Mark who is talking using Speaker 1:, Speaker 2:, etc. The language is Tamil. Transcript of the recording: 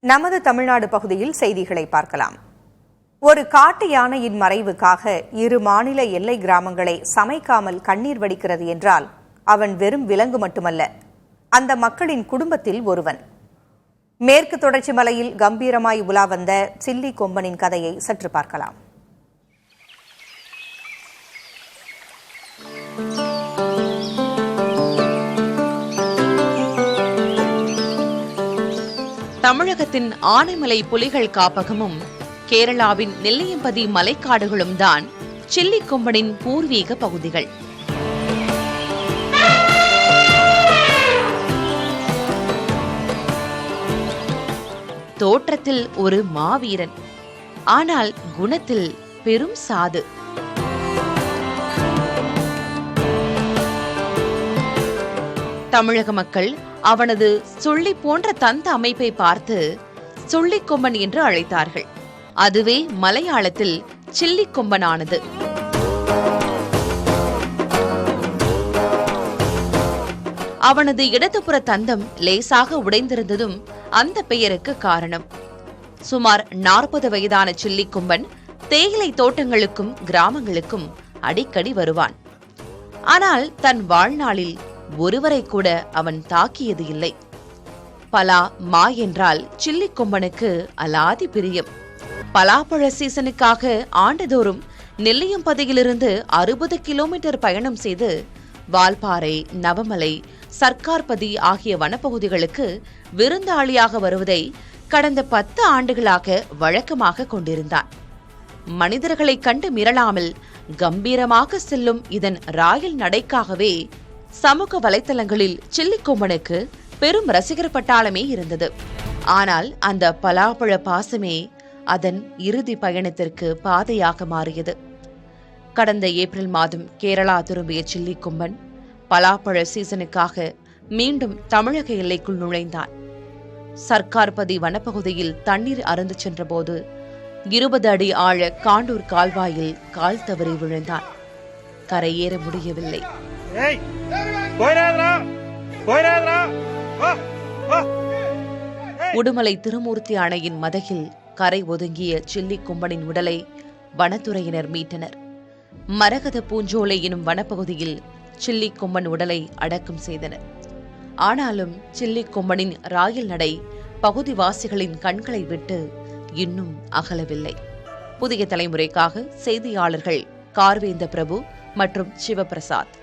Speaker 1: நமது தமிழ்நாடு பகுதியில் செய்திகளை பார்க்கலாம். ஒரு காட்டு யானையின் மறைவுக்காக 2 மாநில எல்லை கிராமங்களை சமைக்காமல் கண்ணீர் வடிக்கிறது என்றால் அவன் வெறும் விலங்கு மட்டுமல்ல, அந்த மக்களின் குடும்பத்தில் ஒருவன். மேற்கு தொடர்ச்சி மலையில் கம்பீரமாய் உலா வந்த சில்லி கொம்பனின் கதையை சற்று பார்க்கலாம்.
Speaker 2: தமிழகத்தின் ஆனைமலை புலிகள் காப்பகமும் கேரளாவின் நெல்லியம்பதி மலைக்காடுகளும் தான் சில்லி கொம்பனின் பூர்வீக பகுதிகள். தோற்றத்தில் ஒரு மாவீரன், ஆனால் குணத்தில் பெரும் சாது. தமிழக மக்கள் அவனது சுள்ளி போன்ற தந்த அமைப்பை பார்த்து சுள்ளிக்கொம்பன் என்று அழைத்தார்கள். அதுவே மலையாளத்தில் சில்லி கொம்பனானது. அவனது இடதுபுற தந்தம் லேசாக உடைந்திருந்ததும் அந்த பெயருக்கு காரணம். சுமார் 40 வயதான சில்லி கொம்பன் தேயிலை தோட்டங்களுக்கும் கிராமங்களுக்கும் அடிக்கடி வருவான். ஆனால் தன் வாழ்நாளில் ஒருவரை கூட அவன் தாக்கியது இல்லை. பலா மா என்றால் சில்லி கொம்பனுக்கு அலாதி பிரியம். பலாப்பழ சீசனுக்காக ஆண்டுதோறும் நெல்லியம்பதியிலிருந்து 60 கிலோமீட்டர் பயணம் செய்து வால்பாறை, நவமலை, சர்க்கார்பதி ஆகிய வனப்பகுதிகளுக்கு விருந்தாளியாக வருவதை கடந்த 10 ஆண்டுகளாக வழக்கமாக கொண்டிருந்தான். மனிதர்களை கண்டு மிரளாமல் கம்பீரமாக செல்லும் இதன் ராயல் நடைக்காகவே சமூக வலைத்தளங்களில் சில்லி கொம்பனுக்கு பெரும் ரசிகர் பட்டாளமே இருந்தது. ஆனால் அந்த பலாப்பழ பாசமே அதன் இறுதி பயணத்திற்கு பாதையாக மாறியது. கடந்த ஏப்ரல் மாதம் கேரளா திரும்பிய சில்லி கொம்பன் பலாப்பழ சீசனுக்காக மீண்டும் தமிழக எல்லைக்குள் நுழைந்தான். சர்க்கார்பதி வனப்பகுதியில் தண்ணீர் அருந்து சென்றபோது 20 அடி ஆழ காண்டூர் கால்வாயில் கால் தவறி விழுந்தான். கரையேற முடியவில்லை. உடுமலை திருமூர்த்தி அணையின் மதகில் கரை ஒதுங்கிய சில்லி கொம்பனின் உடலை வனத்துறையினர் மீட்டனர். மரகத பூஞ்சோலை எனும் வனப்பகுதியில் சில்லி கொம்பன் உடலை அடக்கம் செய்தனர். ஆனாலும் சில்லி கொம்பனின் ராயல் நடை பகுதிவாசிகளின் கண்களை விட்டு இன்னும் அகலவில்லை. புதிய தலைமுறைக்காக செய்தியாளர்கள் கார்வேந்த பிரபு மற்றும் சிவபிரசாத்.